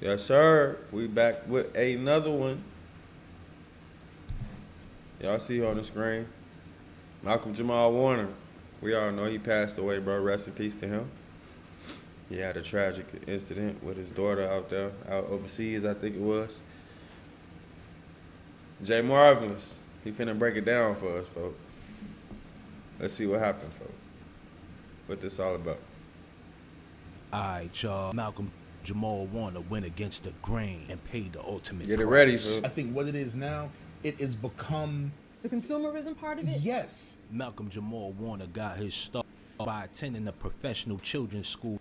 Yes, sir. We back with another one. Y'all see on the screen. Malcolm Jamal Warner. We all know he passed away, bro. Rest in peace to him. He had a tragic incident with his daughter out there, out overseas, I think it was. Jay Marvelous. He finna break it down for us, folks. Let's see what happened, folks. What this all about. Alright, y'all. Malcolm Jamal Warner went against the grain and paid the ultimate Get it price. ready, folks. I think what it is now, it has become The consumerism part of it? yes. Malcolm Jamal Warner got his start by attending a professional children's school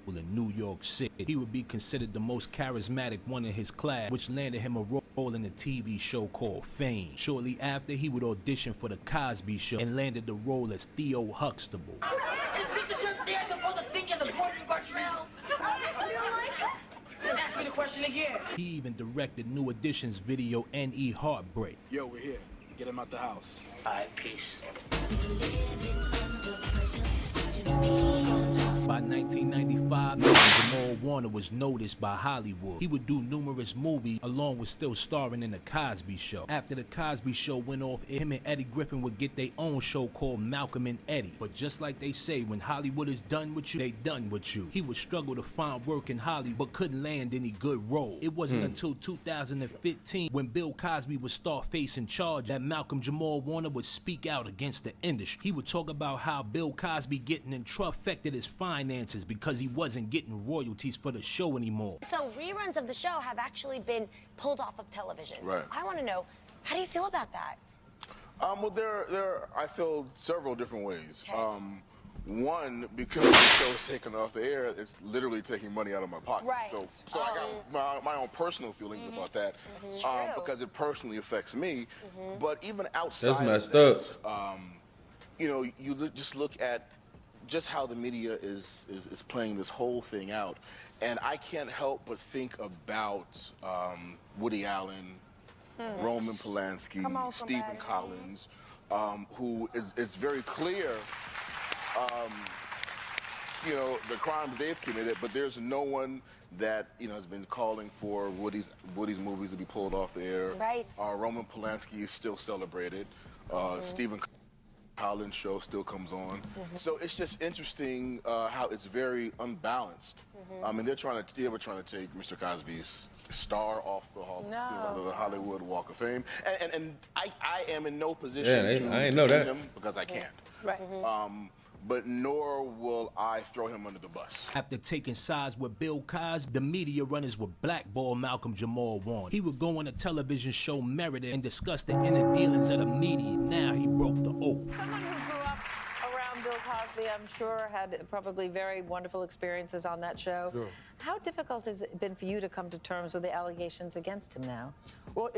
in New York City. He would be considered the most charismatic one in his class, which landed him a role in a TV show called Fame. Shortly after, he would audition for the Cosby Show and landed the role as Theo Huxtable. Is censorship there supposed to think as important, Gartrell? Ask me the question again. He even directed New Edition's video N.E. Heartbreak. Yo, we're here. Get him out the house. All right, peace. By 1995, Malcolm Jamal Warner was noticed by Hollywood. He would do numerous movies along with still starring in The Cosby Show. After The Cosby Show went off, him and Eddie Griffin would get their own show called Malcolm and Eddie. But just like they say, when Hollywood is done with you, they done with you. He would struggle to find work in Hollywood but couldn't land any good role. It wasn't until 2015 when Bill Cosby would start facing charge that Malcolm Jamal Warner would speak out against the industry. He would talk about how Bill Cosby getting in trouble affected his finances because he wasn't getting royalties for the show anymore. So reruns of the show have actually been pulled off of television. Right. I want to know, how do you feel about that? Well, I feel several different ways. Okay. One, because the show is taken off the air, it's literally taking money out of my pocket. Right. So I got my own personal feelings about that, That's true. because it personally affects me. But even outside That's messed of that, up. Just look at just how the media is playing this whole thing out, and I can't help but think about Woody Allen, Roman Polanski, Come on, Stephen somebody. Collins, who it's very clear, the crimes they've committed, but there's no one that has been calling for Woody's movies to be pulled off the air. Right. Roman Polanski is still celebrated. Stephen Collins show still comes on. So it's just interesting how it's very unbalanced. I mean, they were trying to take Mr. Cosby's star off the Hollywood Walk of Fame, and I am in no position to I ain't know defend that. him because I can't. Right. But nor will I throw him under the bus. After taking sides with Bill Cosby, the media runners would blackball Malcolm Jamal Warner. He would go on a television show Meredith and discuss the inner dealings of the media. Now he broke the oath. Someone who grew up around Bill Cosby, I'm sure, had probably very wonderful experiences on that show. Sure. How difficult has it been for you to come to terms with the allegations against him now? Well,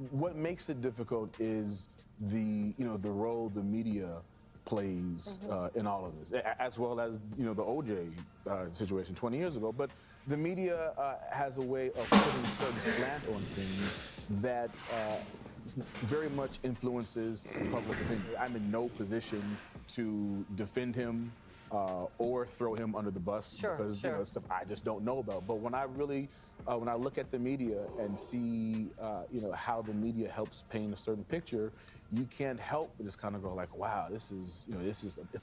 what makes it difficult is the role the media plays in all of this, as well as the OJ situation 20 years ago. But the media has a way of putting a certain slant on things that very much influences public opinion. I'm in no position to defend him or throw him under the bus because stuff I just don't know about. But when I look at the media and see how the media helps paint a certain picture, you can't help but just kind of go like, wow, it's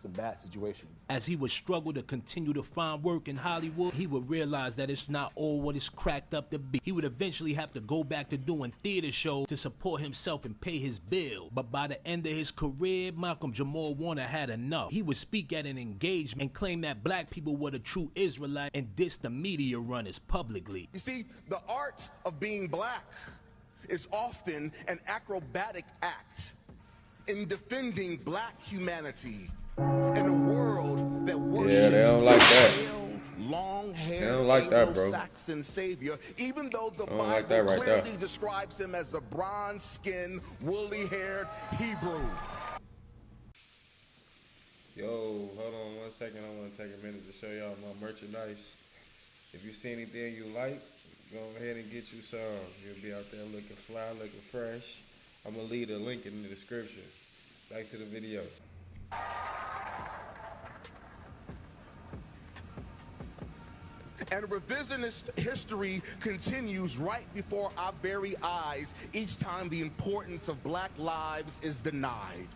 a bad situation. As he would struggle to continue to find work in Hollywood, he would realize that it's not all what it's cracked up to be. He would eventually have to go back to doing theater shows to support himself and pay his bill. But by the end of his career, Malcolm Jamal Warner had enough. He would speak at an engagement and claim that black people were the true Israelites and diss the media runners publicly. You see, the art of being black is often an acrobatic act in defending black humanity in a world that worships they don't like that. long-haired They don't like that, bro. Anglo-Saxon savior, even though the don't Bible like that right there. clearly describes him as a bronze-skinned, woolly-haired Hebrew. Yo, hold on 1 second. I want to take a minute to show y'all my merchandise. If you see anything you like, go ahead and get you some. You'll be out there looking fly, looking fresh. I'm going to leave a link in the description. Back to the video. And revisionist history continues right before our very eyes each time the importance of black lives is denied.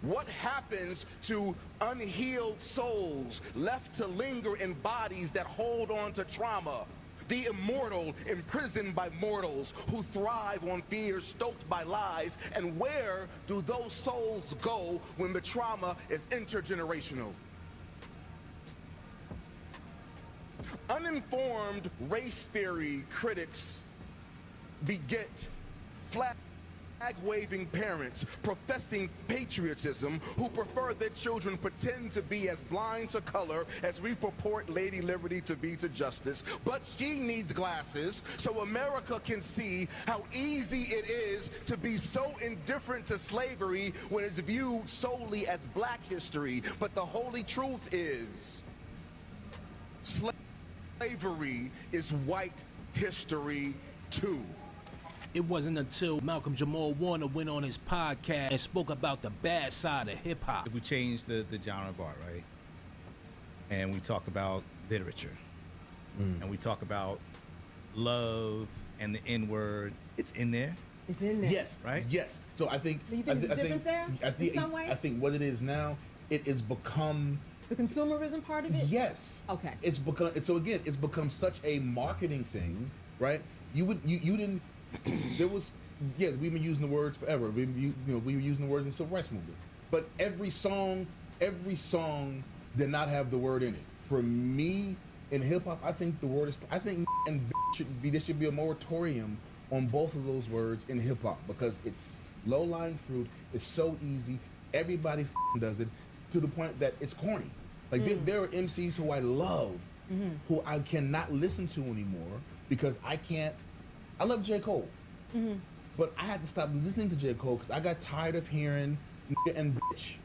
What happens to unhealed souls left to linger in bodies that hold on to trauma? The immortal imprisoned by mortals who thrive on fears stoked by lies. And where do those souls go when the trauma is intergenerational? Uninformed race theory critics beget flag-waving parents professing patriotism who prefer their children pretend to be as blind to color as we purport Lady Liberty to be to justice. But she needs glasses so America can see how easy it is to be so indifferent to slavery when it's viewed solely as black history. But the holy truth is, slavery is white history too. It wasn't until Malcolm Jamal Warner went on his podcast and spoke about the bad side of hip hop. If we change the genre of art, right, and we talk about literature, and we talk about love and the N-word, it's in there. It's in there. Yes, right? Yes. So I think. Do you think there's a difference there? In some way? I think what it is now, it has become. The consumerism part of it? Yes. Okay. It's become so again. It's become such a marketing thing, right? You didn't. There was, yeah, we've been using the words forever. We were using the words in the Civil Rights Movement. But every song did not have the word in it. For me, in hip hop, I think the word is. I think and there should be a moratorium on both of those words in hip hop because it's low-lying fruit. It's so easy. Everybody does it to the point that it's corny. Like there are MCs who I love, who I cannot listen to anymore because I can't. I love J. Cole, but I had to stop listening to J. Cole because I got tired of hearing and bitch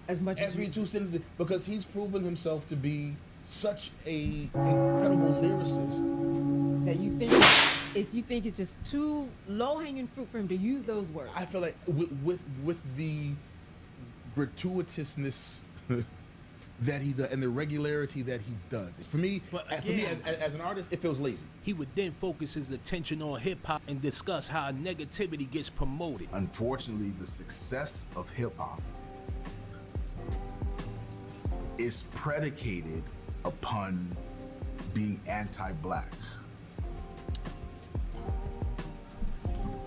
as much every 2 sentences because he's proven himself to be such a incredible lyricist that you think it's just too low-hanging fruit for him to use those words. I feel like with the gratuitousness that he does and the regularity that he does. For me, as an artist, it feels lazy. He would then focus his attention on hip hop and discuss how negativity gets promoted. Unfortunately, the success of hip hop is predicated upon being anti-black.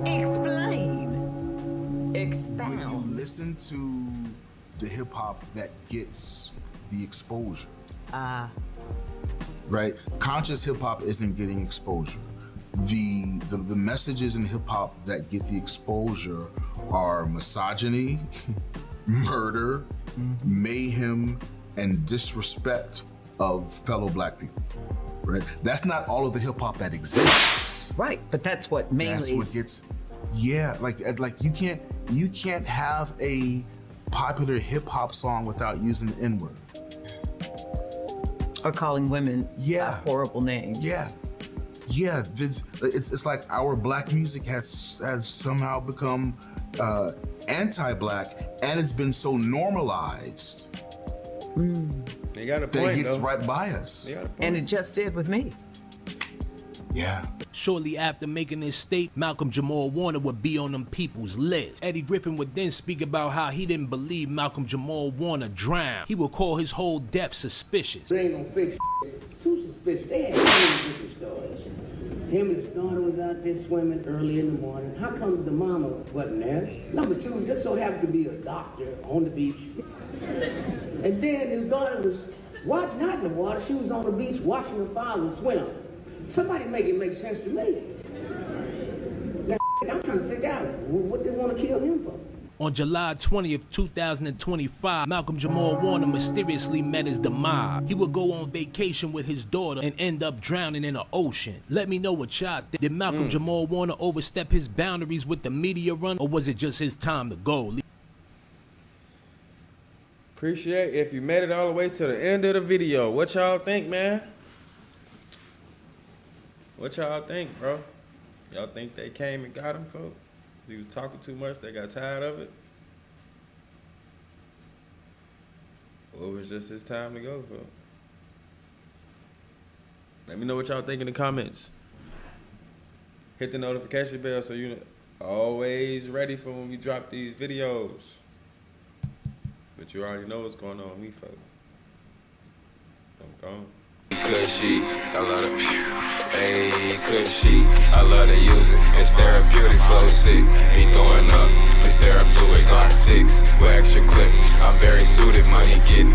Explain. Expound. When you listen to the hip hop that gets the exposure. Right? Conscious hip hop isn't getting exposure. The messages in hip hop that get the exposure are misogyny, murder, mayhem, and disrespect of fellow black people. Right? That's not all of the hip hop that exists. Right, but that's what mainly. That's what gets. Yeah, like you can't have a popular hip hop song without using the N-word. Or calling women horrible names. Yeah. It's like our black music has somehow become anti-black, and it's been so normalized They got a point, that it gets though. right by us. And it just did with me. Yeah. Shortly after making this state, Malcolm Jamal Warner would be on them people's list. Eddie Griffin would then speak about how he didn't believe Malcolm Jamal Warner drowned. He would call his whole death suspicious. They ain't no fake shit. Too suspicious. They had too many different stories. Him and his daughter was out there swimming early in the morning. How come the mama wasn't there? Number two, just so happens to be a doctor on the beach. And then his daughter was not in the water. She was on the beach watching her father swim. Somebody make it make sense to me. Now, I'm trying to figure out what they want to kill him for. On July 20th, 2025, Malcolm Jamal Warner mysteriously met his demise. He would go on vacation with his daughter and end up drowning in the ocean. Let me know what y'all think. Did Malcolm Jamal Warner overstep his boundaries with the media run, or was it just his time to go? Appreciate if you made it all the way to the end of the video. What y'all think, man? What y'all think, bro? Y'all think they came and got him, folks? He was talking too much, they got tired of it? Or it was just his time to go, folks? Let me know what y'all think in the comments. Hit the notification bell so you're always ready for when we drop these videos. But you already know what's going on with me, folks. I'm gone. Cushy, I love the hey, cushy, I love to use it. It's therapeutic, flow sick. Be throwing up, it's therapeutic, Glock 6 with extra clip. I'm very suited, money getting.